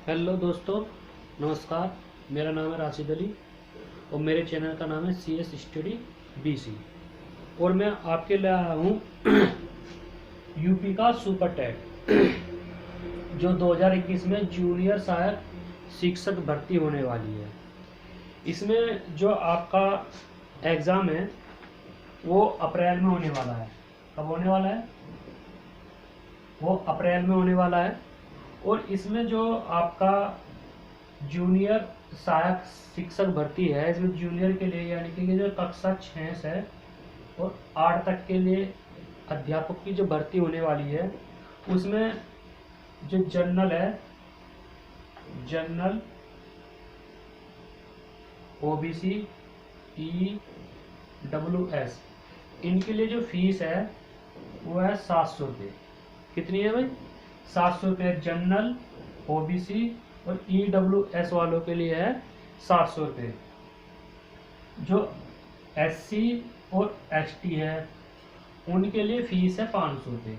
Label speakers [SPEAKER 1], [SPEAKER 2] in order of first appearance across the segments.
[SPEAKER 1] Hello दोस्तों, नमस्कार। मेरा नाम है राशिद अली और मेरे चैनल का नाम है CS स्टडी BC। और मैं आपके लिए आया हूँ यूपी का सुपर टेट जो 2021 में जूनियर सहायक शिक्षक भर्ती होने वाली है। इसमें जो आपका एग्ज़ाम है वो अप्रैल में होने वाला है। कब होने वाला है? वो अप्रैल में होने वाला है। और इसमें जो आपका जूनियर सहायक शिक्षक भर्ती है, इसमें जूनियर के लिए यानी कि जो कक्षा 6 से और 8 तक के लिए अध्यापक की जो भर्ती होने वाली है, उसमें जो जनरल है, जनरल, OBC, EWS, इनके लिए जो फीस है वो है 700 रुपये। कितनी है भाई? 700 रुपये जनरल, OBC और EWS वालों के लिए है 700 रुपये। जो SC और ST है उनके लिए फीस है 500 रुपये।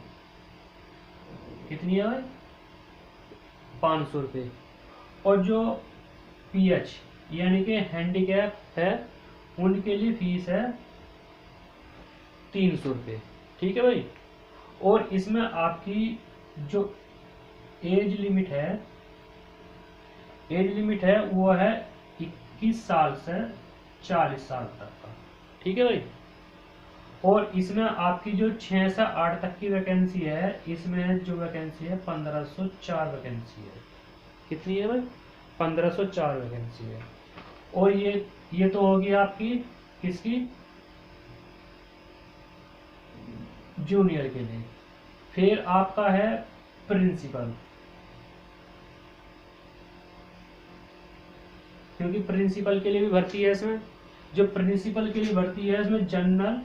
[SPEAKER 1] कितनी है भाई? 500 रुपये। और जो PH यानी कि हैंडीकैप है उनके लिए फीस है 300 रुपये। ठीक है भाई। और इसमें आपकी जो एज लिमिट है वो है 21 साल से 40 साल तक का। ठीक है भाई। और इसमें आपकी जो 6 से 8 तक की वैकेंसी है, इसमें जो वैकेंसी है 1504 वैकेंसी है। कितनी है भाई? 1504 वैकेंसी है। और ये तो होगी आपकी किसकी? जूनियर के लिए। फिर आपका है प्रिंसिपल, क्योंकि प्रिंसिपल के लिए भी भर्ती है। इसमें जो प्रिंसिपल के लिए भर्ती है इसमें जनरल,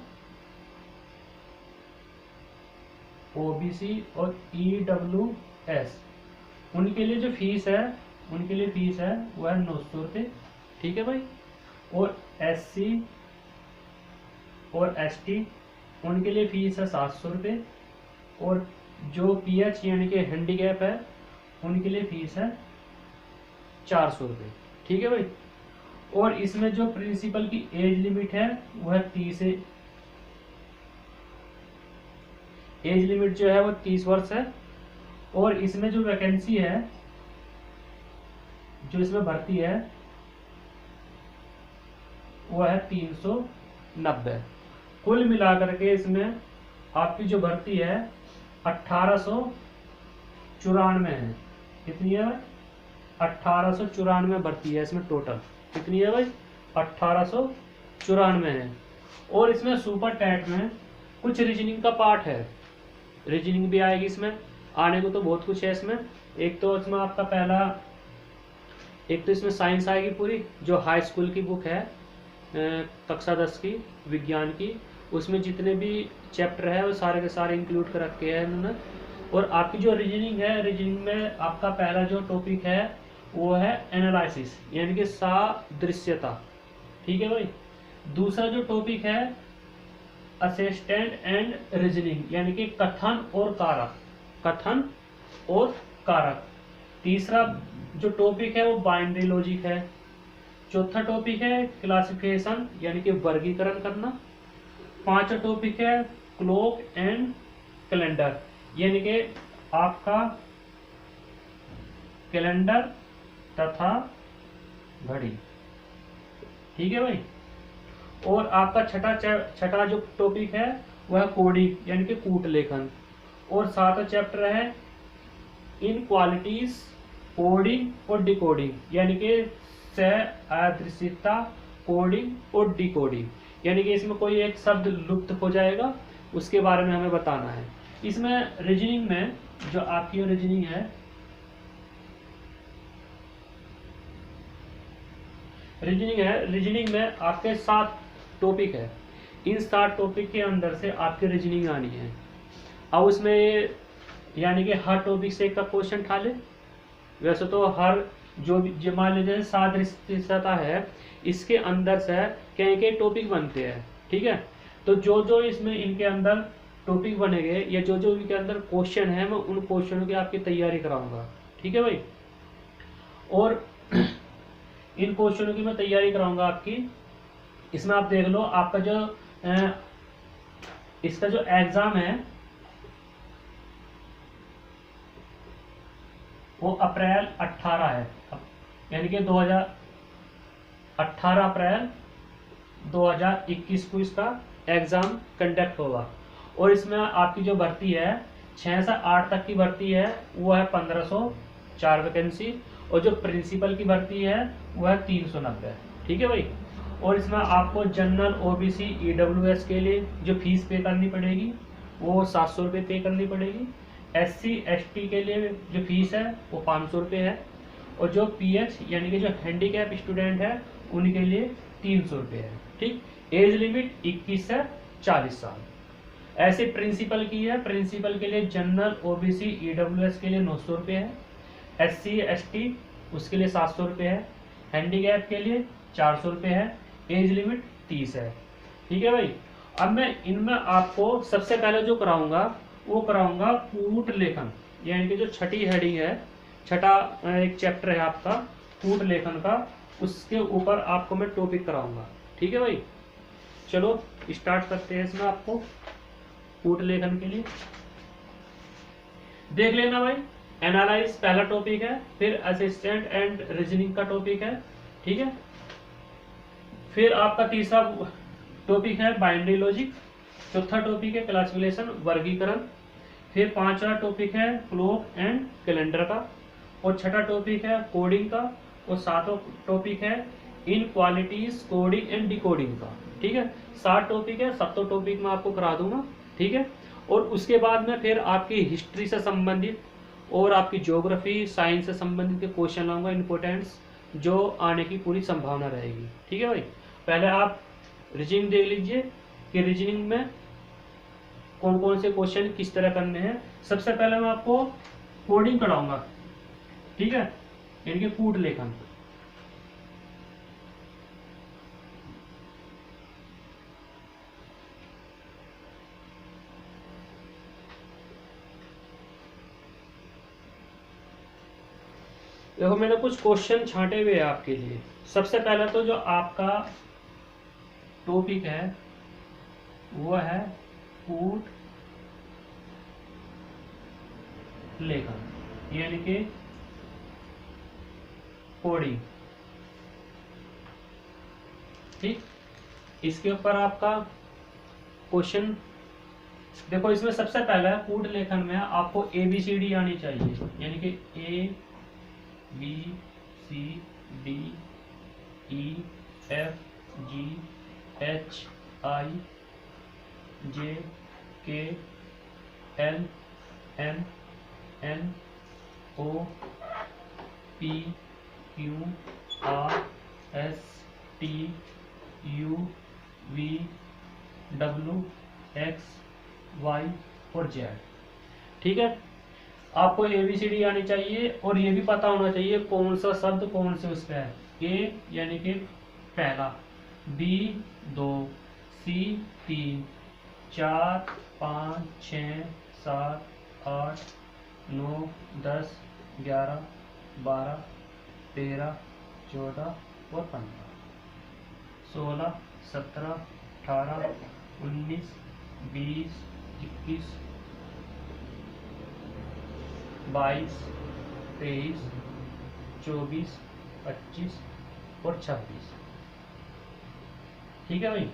[SPEAKER 1] OBC और EWS, उनके लिए जो फीस है वो है 900 रुपये। ठीक है भाई। और SC और ST उनके लिए फीस है 700 रुपये। और जो PH यानी कि हैंडीकैप है उनके लिए फीस है 400 रुपये। ठीक है भाई। और इसमें जो प्रिंसिपल की एज लिमिट है वो है 30 एज लिमिट जो है वो 30 वर्ष है। और इसमें जो वैकेंसी है, जो इसमें भर्ती है वो है 390। कुल मिलाकर के इसमें आपकी जो भर्ती है 1894 है। कितनी है भाई? 1894 भर्ती है इसमें टोटल। कितनी है भाई? 1894 है। और इसमें सुपर टैट में कुछ रीजनिंग का पार्ट है, रीजनिंग भी आएगी इसमें। आने को तो बहुत कुछ है इसमें। एक तो इसमें आपका पहला, एक तो इसमें साइंस आएगी पूरी, जो हाई स्कूल की बुक है कक्षा 10 की विज्ञान की, उसमें जितने भी चैप्टर है वो सारे के सारे इंक्लूड कर रखे हैं इन्होंने। और आपकी जो रीजनिंग है, रीजनिंग में आपका पहला जो टॉपिक है वो है एनालिसिस यानी कि सादृश्यता। ठीक है भाई। दूसरा जो टॉपिक है असिस्टेंट एंड रीजनिंग यानी कि कथन और कारक। तीसरा जो टॉपिक है वो बाइनरी लॉजिक है। चौथा टॉपिक है क्लासिफिकेशन यानी कि वर्गीकरण करना। पांचवा टॉपिक है क्लॉक एंड कैलेंडर यानी कि आपका कैलेंडर तथा घड़ी। ठीक है भाई। और आपका छठा जो टॉपिक है वह कोडिंग यानी कि कूट लेखन। और सातवां चैप्टर है इनक्वालिटीज, कोडिंग और डिकोडिंग यानी कि अदृश्यता, कोडिंग और डिकोडिंग, यानी कि इसमें कोई एक शब्द लुप्त हो जाएगा उसके बारे में हमें बताना है। इसमें रीजनिंग में जो आपकी रीजनिंग है, रीजनिंग में आपके 7 टॉपिक है। इन 7 टॉपिक के अंदर से आपकी रीजनिंग आनी है। अब उसमें यानी कि हर टॉपिक से एक का क्वेश्चन उठा ले। वैसे तो हर जो भी मान लीजिए सादृश्यता है, इसके अंदर से कई टॉपिक बनते हैं। ठीक है। तो जो जो इसमें इनके अंदर टॉपिक बनेंगे या जो जो इनके अंदर क्वेश्चन है, मैं उन क्वेश्चनों की आपकी तैयारी कराऊंगा। ठीक है भाई। और इन क्वेश्चनों की मैं तैयारी कराऊंगा आपकी। इसमें आप देख लो, आपका जो इसका जो एग्जाम है वो अप्रैल 18 है, यानी कि 18 अप्रैल 2021 को इसका एग्जाम कंडक्ट होगा। और इसमें आपकी जो भर्ती है 6 से 8 तक की भर्ती है वो है 1504 वैकेंसी, और जो प्रिंसिपल की भर्ती है वो है 390। ठीक है भाई। और इसमें आपको जनरल, ओबीसी, ईडब्ल्यूएस के लिए जो फीस पे करनी पड़ेगी वो 700 रुपये पे करनी पड़ेगी। एससी एसटी के लिए जो फीस है वो 500 रुपये है, और जो पीएच यानी कि जो हैंडीकैप स्टूडेंट है उनके लिए 300 रुपये है। ठीक। एज लिमिट 21 से 40 साल। ऐसे प्रिंसिपल की है, प्रिंसिपल के लिए जनरल, ओबीसी, ईडब्ल्यूएस के लिए 900 रुपये है, एससी एसटी उसके लिए 700 रुपये है, हैंडीकैप के लिए 400 रुपये है, एज लिमिट 30 है। ठीक है भाई। अब मैं इनमें आपको सबसे पहले जो कराऊंगा वो कराऊंगा कूट लेखन, यानी कि जो छठी हेडिंग है, छठा एक चैप्टर है आपका कूट लेखन का, उसके ऊपर आपको मैं टॉपिक कराऊंगा। ठीक है भाई। चलो स्टार्ट करते हैं इसमें आपको कूट लेखन के लिए। देख लेना भाई, एनालाइज पहला टॉपिक है, फिर असिस्टेंट एंड रीजनिंग का टॉपिक है। ठीक है। फिर आपका तीसरा टॉपिक है बाइनरी लॉजिक, चौथा टॉपिक है क्लासिफिकेशन वर्गीकरण, फिर पांचवा टॉपिक है क्लॉक एंड कैलेंडर का, और छठा टॉपिक है कोडिंग का, और सातवां टॉपिक है इनक्वालिटीज कोडिंग एंड डिकोडिंग का। ठीक है। 7 टॉपिक है, 7 टॉपिक मैं आपको करा दूंगा। ठीक है। और उसके बाद में फिर आपकी हिस्ट्री से संबंधित और आपकी ज्योग्राफी साइंस से संबंधित के क्वेश्चन लाऊंगा इंपॉर्टेंट्स, जो आने की पूरी संभावना रहेगी। ठीक है भाई। पहले आप रीजनिंग देख लीजिए कि रीजनिंग में कौन कौन से क्वेश्चन किस तरह करने हैं। सबसे पहले मैं आपको कोडिंग कराऊंगा। ठीक है। यानी कि कूट लेखन। देखो मैंने कुछ क्वेश्चन छांटे हुए हैं आपके लिए। सबसे पहले तो जो आपका टॉपिक है वो है कूट लेखन, यानी कि कोडिंग। ठीक। इसके ऊपर आपका क्वेश्चन देखो, इसमें सबसे पहला कूट लेखन में आपको ABCD आनी चाहिए, यानी कि ABCD, और Z। ठीक है। आपको ABCD आनी चाहिए, और ये भी पता होना चाहिए कौन सा शब्द कौन से उस पे है। A यानी कि पहला, B 2, C 3, 4 5 6 7 8 9 10 11 12 13 14 और 15 16 17 18 19 20 21 22 23 24 25 और 26। ठीक है भाई।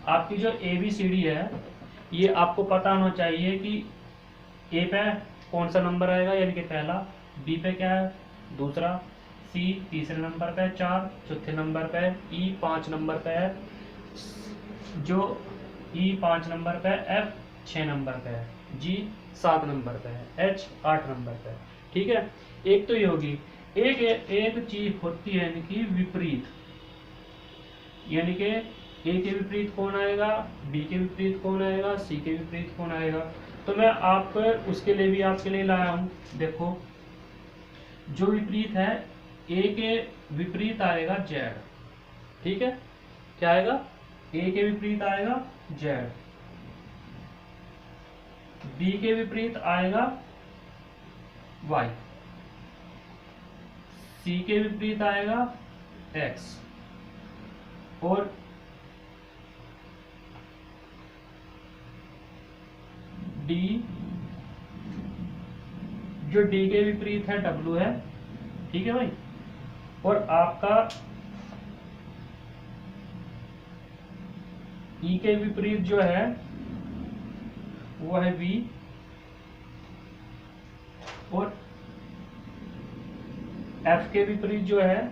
[SPEAKER 1] आपकी जो ABCD है ये आपको पता होना चाहिए कि A पे कौन सा नंबर आएगा, यानी कि पहला, B पे क्या है दूसरा, C तीसरे नंबर पे, 4 चौथे नंबर पे, E 5 नंबर पे है, जो E 5 नंबर पे, F 6 नंबर पे है, G 7 नंबर पे है, H 8 नंबर पे है। ठीक है। एक तो ये होगी। एक चीज होती है यानी कि विपरीत, यानी कि A के विपरीत कौन आएगा, B के विपरीत कौन आएगा, C के विपरीत कौन आएगा। तो मैं आप उसके लिए भी आपके लिए लाया हूं। देखो जो विपरीत है, A के विपरीत आएगा Z। ठीक है। क्या आएगा, A के विपरीत आएगा Z, B के विपरीत आएगा Y, सी के विपरीत आएगा एक्स, और डी, जो डी के विपरीत है डब्ल्यू है, ठीक है भाई। और आपका ई के विपरीत जो है वो है वी, और एफ के विपरीत जो है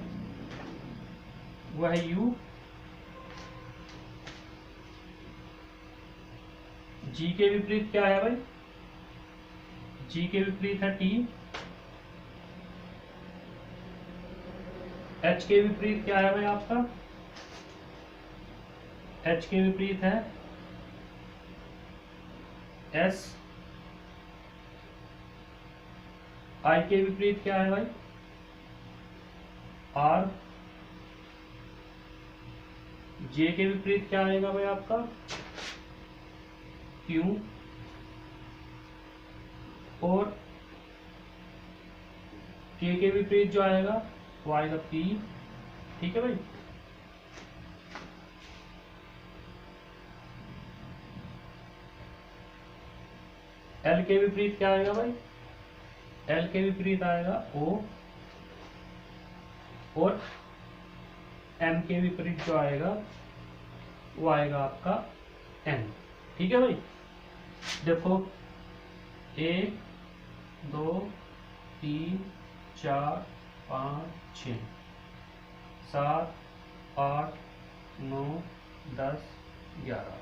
[SPEAKER 1] वो है यू, जी के विपरीत क्या है भाई, जी के विपरीत है टी, एच के विपरीत क्या है भाई आपका, एच के विपरीत है एस, आई के विपरीत क्या है भाई आर, जे के विपरीत क्या आएगा भाई आपका क्यू, और के विपरीत जो आएगा वो आएगा पी, ठीक है भाई। एल के विपरीत क्या आएगा भाई, एल के विपरीत आएगा ओ, और एम के विपरीत जो आएगा वो आएगा आपका एन, ठीक है भाई। देखो 1 2 3 4 5 6 7 8 9 10 11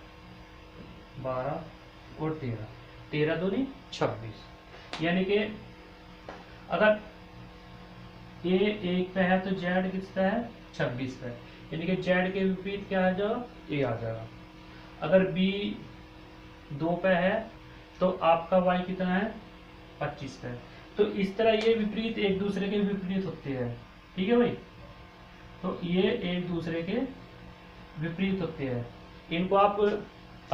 [SPEAKER 1] 12 और 13, 13 दूनी 26, यानी कि अगर ए 1 पे है तो जेड किस पे है 26 पे, यानी कि जेड के विपरीत क्या आ जाएगा ए आ जाएगा। अगर बी 2 पे है तो आपका वाई कितना है 25 पे। तो इस तरह ये विपरीत एक दूसरे के विपरीत होते हैं, ठीक है भाई। तो ये एक दूसरे के विपरीत होते हैं, इनको आप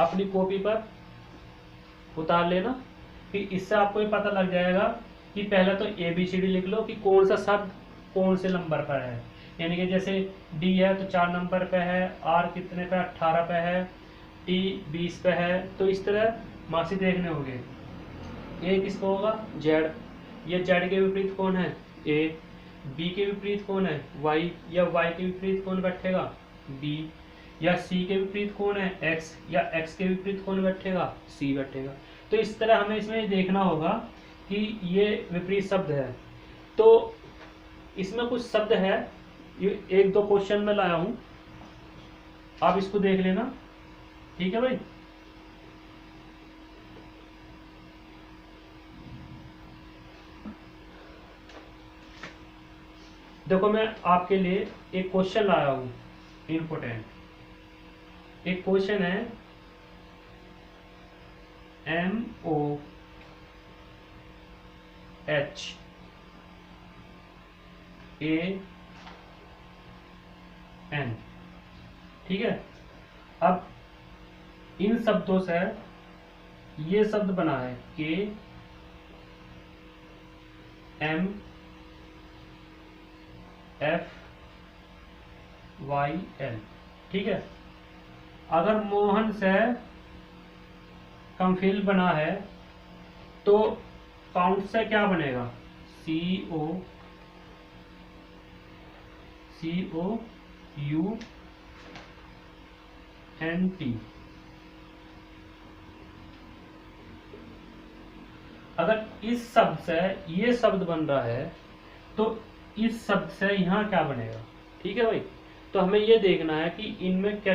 [SPEAKER 1] अपनी कॉपी पर उतार लेना, कि इससे आपको ये पता लग जाएगा कि पहले तो ABCD लिख लो कि कौन सा शब्द कौन से नंबर पर है। यानी कि जैसे D है तो 4 नंबर पे है, R कितने पे 18 पे है, T 20 पे है। तो इस तरह मार्क्स देखने होंगे। A किसको होगा Z, ये Z के विपरीत कौन है A, B के विपरीत कौन है Y, या Y के विपरीत कौन बैठेगा B, या C के विपरीत कौन है X, या X के विपरीत कौन बैठेगा C बैठेगा। तो इस तरह हमें इसमें देखना होगा कि ये विपरीत शब्द है। तो इसमें कुछ शब्द है, ये 1-2 क्वेश्चन में लाया हूं, आप इसको देख लेना, ठीक है भाई। देखो मैं आपके लिए एक क्वेश्चन लाया हूं इम्पोर्टेंट। एक क्वेश्चन है MOH, AN, ठीक है। अब इन शब्दों से ये शब्द बना है KMFYL, ठीक है। अगर मोहन से कमफिल बना है तो काउंट से क्या बनेगा COUNT। अगर इस शब्द से ये शब्द बन रहा है तो इस शब्द से यहाँ क्या बनेगा, ठीक है भाई। तो हमें ये देखना है कि इनमें क्या,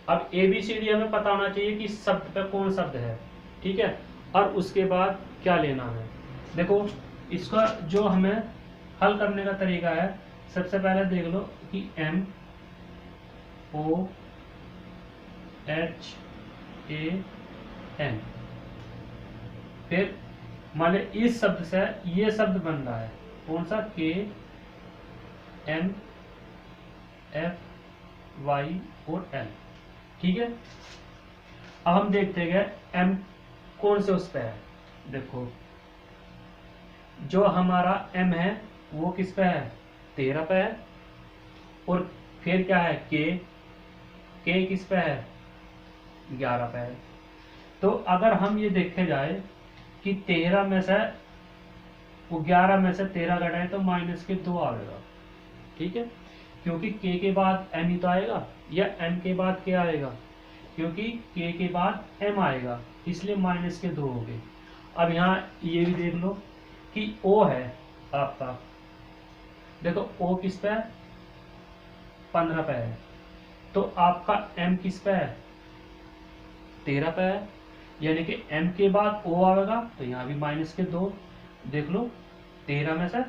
[SPEAKER 1] अब ABCD हमें पता होना चाहिए कि इस शब्द पे कौन शब्द है, ठीक है। और उसके बाद क्या लेना है। देखो इसका जो हमें हल करने का तरीका है, सबसे पहले देख लो कि MOHAN, फिर मान लीजिए इस शब्द से ये शब्द बन रहा है कौन सा KMFY और L, ठीक है। अब हम देखते हैं M कौन से उस पे है। देखो जो हमारा M है वो किस पे है, 13 पे है। और फिर क्या है, के किस पे है, 11 पे है। तो अगर हम ये देखे जाए कि 13 में से वो 11 में से 13 घटाए तो माइनस के 2 आएगा, ठीक है, क्योंकि के बाद एम ही तो आएगा, या एम के बाद क्या आएगा, क्योंकि के बाद एम आएगा, इसलिए माइनस के 2 हो गए। अब यहाँ ये भी देख लो कि ओ है आपका, देखो ओ किस पे है, 15 पे है, तो आपका एम किस पे है, 13 पे है, यानी कि एम के बाद ओ आएगा, तो यहाँ भी माइनस के 2, देख लो 13 में से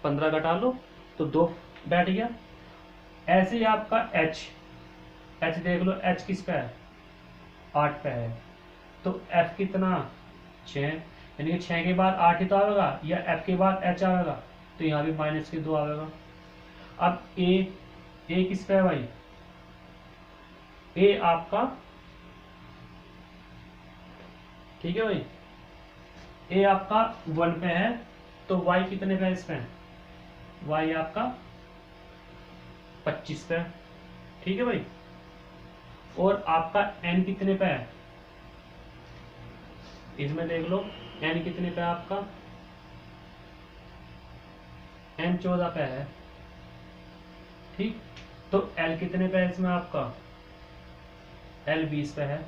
[SPEAKER 1] 15 घटा लो तो 2 बैठ गया। ऐसे ही आपका एच देख लो, एच किस पे है, 8 पे है, तो एफ कितना, 6, यानी कि 6 के बाद 8 ही तो आएगा, या एफ के बाद एच आएगा, तो यहाँ भी माइनस के 2 आएगा। अब ए किस पे है भाई, ए आपका, ठीक है भाई, ए आपका 1 पे है, तो वाई कितने पे है इसमें, वाई आपका 25 पे है, ठीक है भाई। और आपका एन कितने पे है, इसमें देख लो एन कितने पे है आपका, एन 14 पे है, ठीक। तो एल कितने पे है इसमें आपका, एल 20 पे है।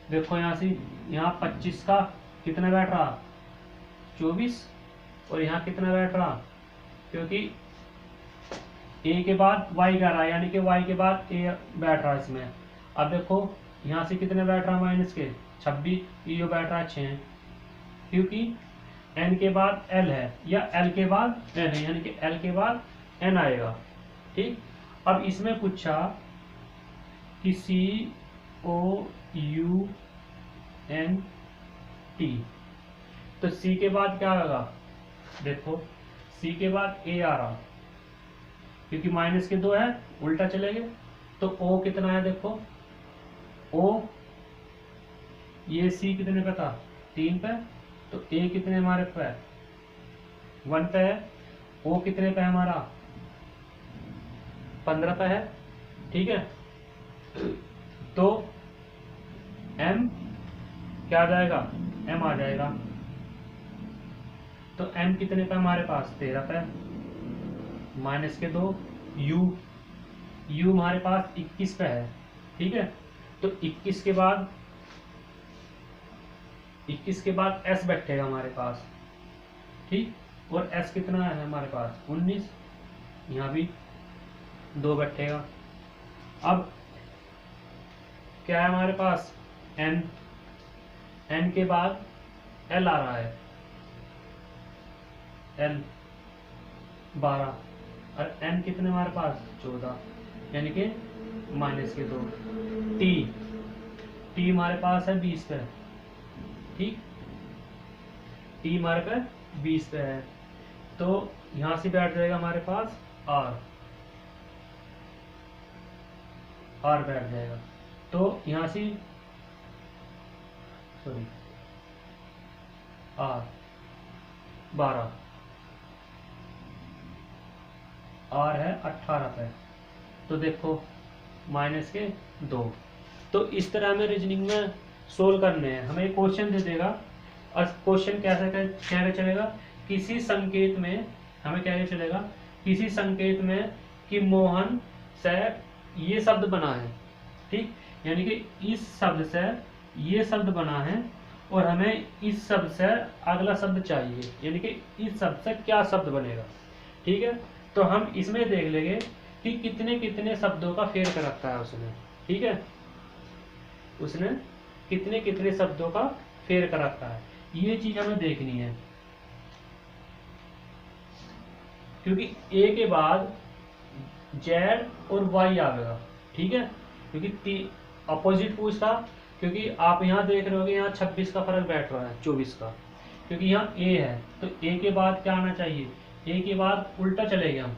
[SPEAKER 1] देखो यहां से यहाँ 25 का कितना बैठ रहा, 24, और यहाँ कितना बैठ रहा, क्योंकि ए के बाद वाई कर रहा है, यानी कि वाई के बाद ए बैठ रहा है इसमें। अब देखो यहाँ से कितने बैठ रहा है, माइनस के 26, ये बैठ रहा है 6, क्योंकि एन के बाद एल है, या एल के बाद एन है, यानी कि एल के बाद एन आएगा, ठीक। अब इसमें पूछा कि सी ओ यू एन टी, तो सी के बाद क्या आएगा, देखो सी के बाद ए आ रहा, क्योंकि माइनस के 2 है, उल्टा चलेंगे, तो ओ कितना है, देखो ओ, ये सी कितने पे था, 3 पे, तो ए कितने हमारे पे है, 1 पे है, ओ कितने पे है हमारा, 15 पे है, ठीक है। तो एम क्या आ जाएगा, एम आ जाएगा, तो एम कितने पे हमारे पास, 13 पे, माइनस के 2, यू हमारे पास 21 पे है, ठीक है। तो 21 के बाद एस बैठेगा हमारे पास, ठीक, और एस कितना है हमारे पास, 19, यहाँ भी 2 बैठेगा। अब क्या है हमारे पास, एन के बाद एल आ रहा है, एल 12, और एन कितने हमारे पास, 14, यानी कि माइनस के 2, टी हमारे पास है 20 पे, ठीक, टी हमारे पे 20 पे है, तो यहां से बैठ जाएगा हमारे पास आर बैठ जाएगा, तो यहां से सॉरी आर 12, आर है 18 पे, तो देखो माइनस के 2। तो इस तरह हमें रीजनिंग में सोल्व करने हैं, हमें क्वेश्चन दे देगा, और क्वेश्चन कैसे क्या चलेगा, किसी संकेत में, हमें क्या चलेगा, किसी संकेत में कि मोहन से ये शब्द बना है, ठीक, यानी कि इस शब्द से ये शब्द बना है, और हमें इस शब्द से अगला शब्द चाहिए, यानी कि इस शब्द से क्या शब्द बनेगा, ठीक है। तो हम इसमें देख लेंगे कि कितने कितने शब्दों का फेर कर रखा है उसने, ठीक है, उसने कितने कितने शब्दों का फेर कर रखा है, ये चीज हमें देखनी है, क्योंकि ए के बाद जेड और वाई आएगा, ठीक है, क्योंकि अपोजिट पूछता, क्योंकि आप यहाँ देख रहे हो यहाँ 26 का फर्क बैठ रहा है 24 का, क्योंकि यहाँ ए है, तो ए के बाद क्या आना चाहिए, ए के बाद उल्टा चलेंगे हम,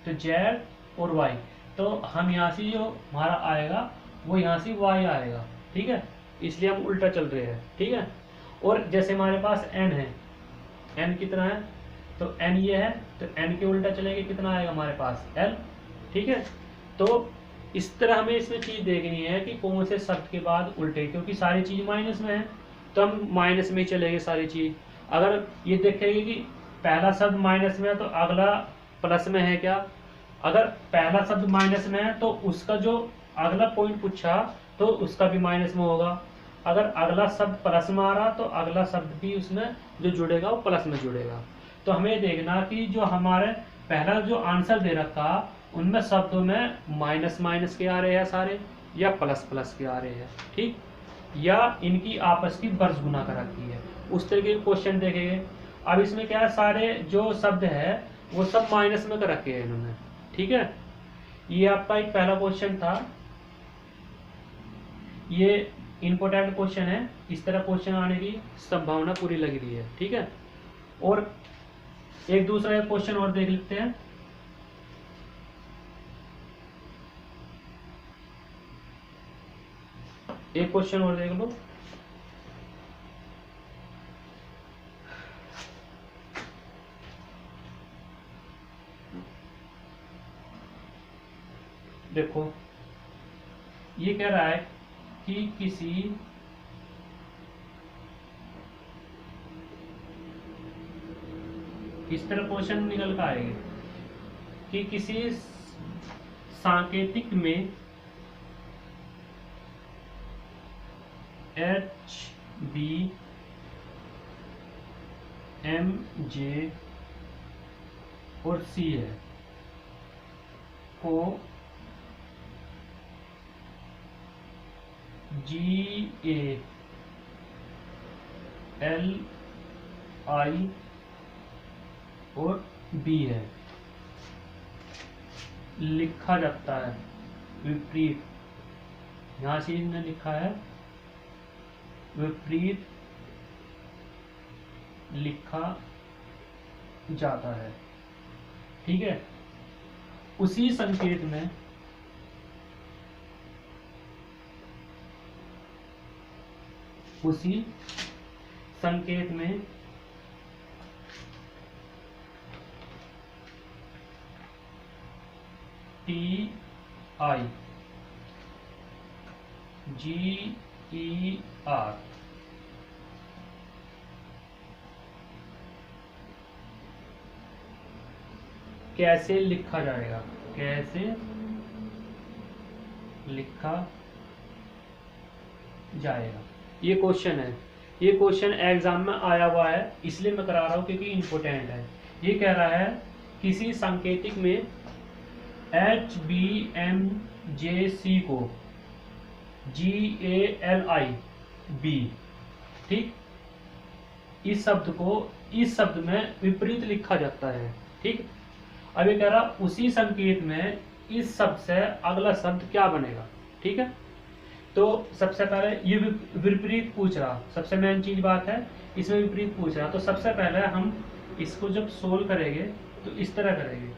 [SPEAKER 1] तो जेड और वाई, तो हम यहाँ से जो हमारा आएगा वो यहाँ से वाई आएगा, ठीक है, इसलिए हम उल्टा चल रहे हैं, ठीक है। और जैसे हमारे पास एन है, n कितना है, तो n ये है, तो n के उल्टा चलेंगे कितना आएगा हमारे पास l। ठीक है, तो इस तरह हमें इसमें चीज देखनी है कि कौन से शब्द के बाद उल्टे, क्योंकि सारी चीज माइनस में है तो हम माइनस में ही चलेंगे सारी चीज। अगर ये देखेंगे कि पहला शब्द माइनस में है तो अगला प्लस में है क्या, अगर पहला शब्द माइनस में है तो उसका जो अगला पॉइंट पूछा तो उसका भी माइनस में होगा। अगर अगला शब्द प्लस में आ रहा तो अगला शब्द भी उसमें जो जुड़ेगा वो प्लस में जुड़ेगा। तो हमें देखना कि जो हमारे पहला जो आंसर दे रखा उनमें शब्दों में माइनस माइनस के आ रहे हैं सारे या प्लस प्लस के आ रहे हैं, ठीक, या इनकी आपस की वर्ष गुना कर रखी है, उस तरीके के क्वेश्चन देखेंगे। अब इसमें क्या है, सारे जो शब्द है वो सब माइनस में कर रखे हैं इन्होंने, ठीक है। ये आपका एक पहला क्वेश्चन था, ये इंपॉर्टेंट क्वेश्चन है, इस तरह क्वेश्चन आने की संभावना पूरी लग रही है, ठीक है। और एक दूसरा क्वेश्चन और देख लेते हैं। एक क्वेश्चन और देख लो। देखो ये कह रहा है कि किसी इस तरह क्वेश्चन निकल कर आएंगे कि किसी सांकेतिक में एच बी एम जे और सी है को जी ए एल आई और बी है लिखा जाता है विपरीत, यहां से इन्होंने लिखा है विपरीत लिखा जाता है, ठीक है। उसी संकेत में T I ji E R कैसे लिखा जाएगा, कैसे लिखा जाएगा, ये क्वेश्चन है। ये क्वेश्चन एग्जाम में आया हुआ है इसलिए मैं करा रहा हूं क्योंकि इंपॉर्टेंट है। ये कह रहा है किसी सांकेतिक में एच बी एम जे सी को जी ए एल आई बी, ठीक, इस शब्द में विपरीत लिखा जाता है, ठीक। अब ये कह रहा उसी संकेत में इस शब्द से अगला शब्द क्या बनेगा, ठीक है। तो सबसे पहले ये विपरीत पूछ रहा, सबसे मेन चीज बात है इसमें विपरीत पूछ रहा। तो सबसे पहले हम इसको जब सोल्व करेंगे तो इस तरह करेंगे,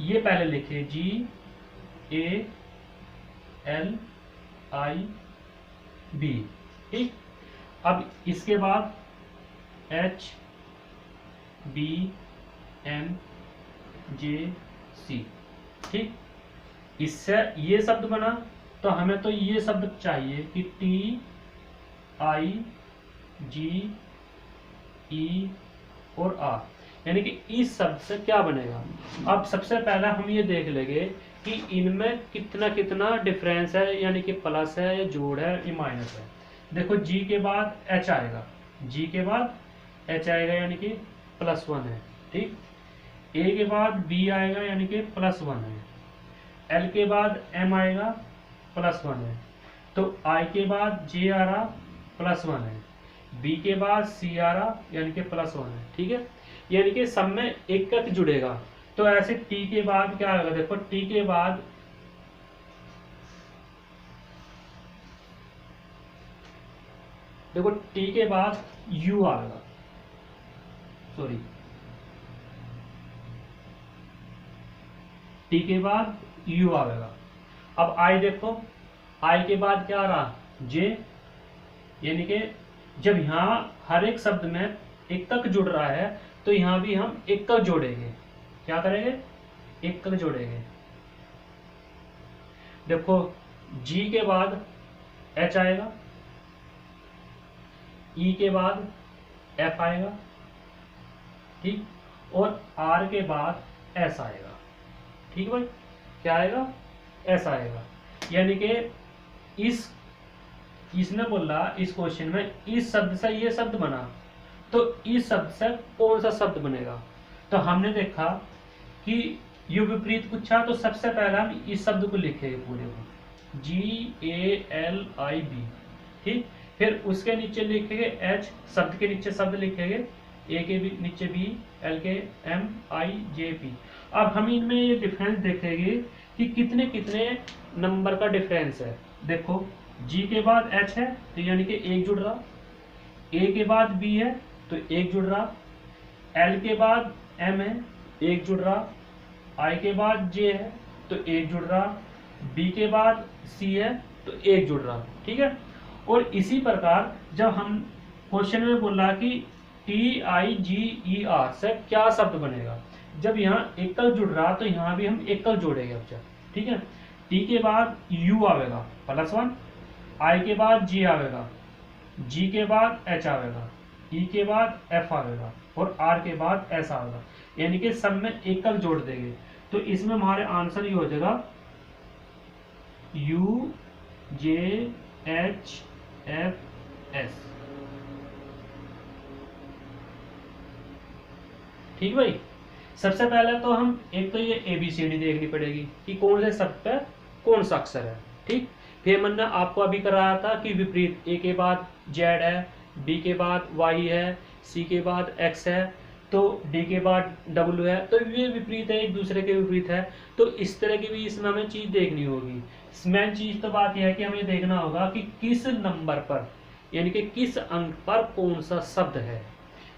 [SPEAKER 1] ये पहले लिखे जी ए एल आई बी, ठीक। अब इसके बाद एच बी एम जे सी, ठीक। इससे ये शब्द बना तो हमें तो ये शब्द चाहिए कि टी आई जी ई और आर, यानी कि इस शब्द से क्या बनेगा। अब सबसे पहला हम ये देख लेंगे कि इनमें कितना कितना डिफरेंस है, यानी कि प्लस है या जोड़ है या माइनस है। देखो जी के बाद एच आएगा, जी के बाद एच आएगा यानी कि +1 है, ठीक। ए के बाद बी आएगा यानी कि +1 है, एल के बाद एम आएगा +1 है, तो आई के बाद जे आ रहा +1 है, बी के बाद सी आ रहा यानी कि +1 है, ठीक है। यानी कि सब में एक एक जुड़ेगा। तो ऐसे टी के बाद क्या आएगा, देखो टी के बाद देखो टी के बाद यू आएगा, सॉरी टी के बाद यू आएगा। अब आई देखो, आई के बाद क्या आ रहा जे, यानी कि जब यहाँ हर एक शब्द में एकक जुड़ रहा है तो यहाँ भी हम एकक जोड़ेंगे। क्या करेंगे? एकक जोड़ेंगे। देखो G के बाद H आएगा, E के बाद F आएगा, ठीक, और R के बाद S आएगा। ठीक भाई, क्या आएगा? S आएगा। यानी कि इसने बोला इस क्वेश्चन में इस शब्द से ये शब्द बना, तो इस शब्द से कौन सा शब्द बनेगा? तो हमने देखा कि यू विपरीत पूछा तो सबसे पहले हम इस शब्द को लिखेंगे पूरे को, GALIB, ठीक। फिर उसके नीचे लिखेंगे H, शब्द के नीचे शब्द लिखेंगे, A के भी नीचे B, L के MIJP। अब हम इनमें ये डिफरेंस देखेंगे कि कितने कितने नंबर का डिफरेंस है। देखो G के बाद H है तो यानी कि एक जुड़ रहा, A के बाद B है तो एक जुड़ रहा, L के बाद M है एक जुड़ रहा, I के बाद J है तो एक जुड़ रहा, B के बाद C है तो एक जुड़ रहा, ठीक है। और इसी प्रकार जब हम क्वेश्चन में बोला कि TIGER से क्या शब्द बनेगा, जब यहाँ एकल जुड़ रहा तो यहाँ भी हम एकल जोड़ेंगे अब, ठीक है। T के बाद U आवेगा +1, I के बाद G आवेगा, G के बाद H आवेगा, E के बाद F आवेगा और R के बाद S आवेगा, यानी कि सब में एकल जोड़ देंगे। तो इसमें हमारे आंसर ये हो जाएगा UJHFS। ठीक भाई, सबसे पहले तो हम एक तो ये ABCD देखनी पड़ेगी कि कौन से शब्द पे कौन सा अक्षर है, ठीक। फिर मैंने आपको अभी कराया था कि विपरीत, A के बाद Z है, B के बाद Y है, C के बाद X है, तो D के बाद W है, तो ये विपरीत है, एक दूसरे के विपरीत है। तो इस तरह की भी इसमें हमें चीज़ देखनी होगी। मेन चीज़ तो बात यह है कि हमें देखना होगा कि किस नंबर पर, यानी कि किस अंक पर कौन सा शब्द है।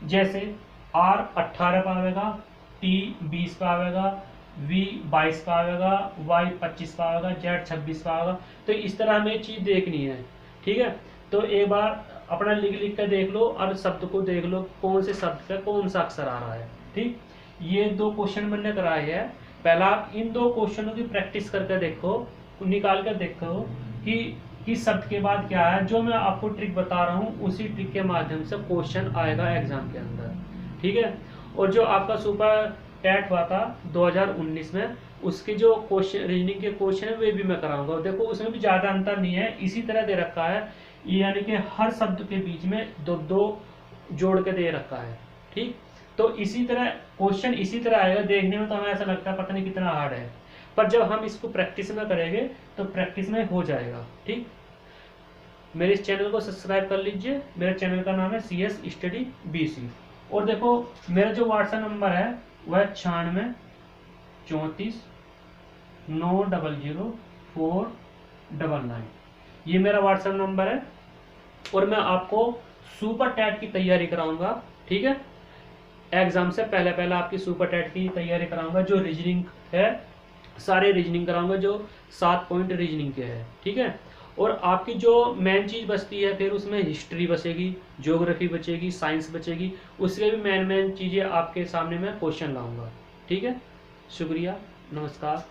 [SPEAKER 1] जैसे R 18 पर आवेगा, T 20 पर आवेगा, V 22 पर आवेगा, Y 25 पर आवेगा, Z 26 पर आवेगा। तो इस तरह हमें चीज़ देखनी है, ठीक है। तो एक बार अपना लिख कर देख लो और शब्द को देख लो कौन से शब्द पे कौन सा अक्षर आ रहा है, ठीक। ये 2 क्वेश्चन मैंने कराए हैं। पहला आप इन 2 क्वेश्चनों की प्रैक्टिस करके देखो, निकाल कर देखो कि किस शब्द के बाद क्या है। जो मैं आपको ट्रिक बता रहा हूँ उसी ट्रिक के माध्यम से क्वेश्चन आएगा एग्जाम के अंदर, ठीक है। और जो आपका सुपर टेट हुआ था 2019 में, उसके जो क्वेश्चन रीजनिंग के क्वेश्चन है वे भी मैं कराऊंगा। देखो उसमें भी ज़्यादा अंतर नहीं है, इसी तरह दे रखा है, यानी कि हर शब्द के बीच में 2-2 जोड़ के दे रखा है, ठीक। तो इसी तरह क्वेश्चन इसी तरह आएगा। देखने में तो हमें ऐसा लगता है पता नहीं कितना हार्ड है, पर जब हम इसको प्रैक्टिस में करेंगे तो प्रैक्टिस में हो जाएगा, ठीक। मेरे इस चैनल को सब्सक्राइब कर लीजिए। मेरे चैनल का नाम है CS स्टडी BC। और देखो मेरा जो व्हाट्सएप नंबर है वह 96 34 900 499, ये मेरा व्हाट्सएप नंबर है। और मैं आपको सुपर टेट की तैयारी कराऊंगा, ठीक है। एग्जाम से पहले आपकी सुपर टेट की तैयारी कराऊंगा। जो रीजनिंग है सारे रीजनिंग कराऊंगा, जो 7 पॉइंट रीजनिंग के है, ठीक है। और आपकी जो मेन चीज़ बचती है फिर उसमें हिस्ट्री बचेगी, ज्योग्राफी बचेगी, साइंस बचेगी, उसके भी मेन चीज़ें आपके सामने मैं क्वेश्चन लाऊंगा, ठीक है। शुक्रिया, नमस्कार।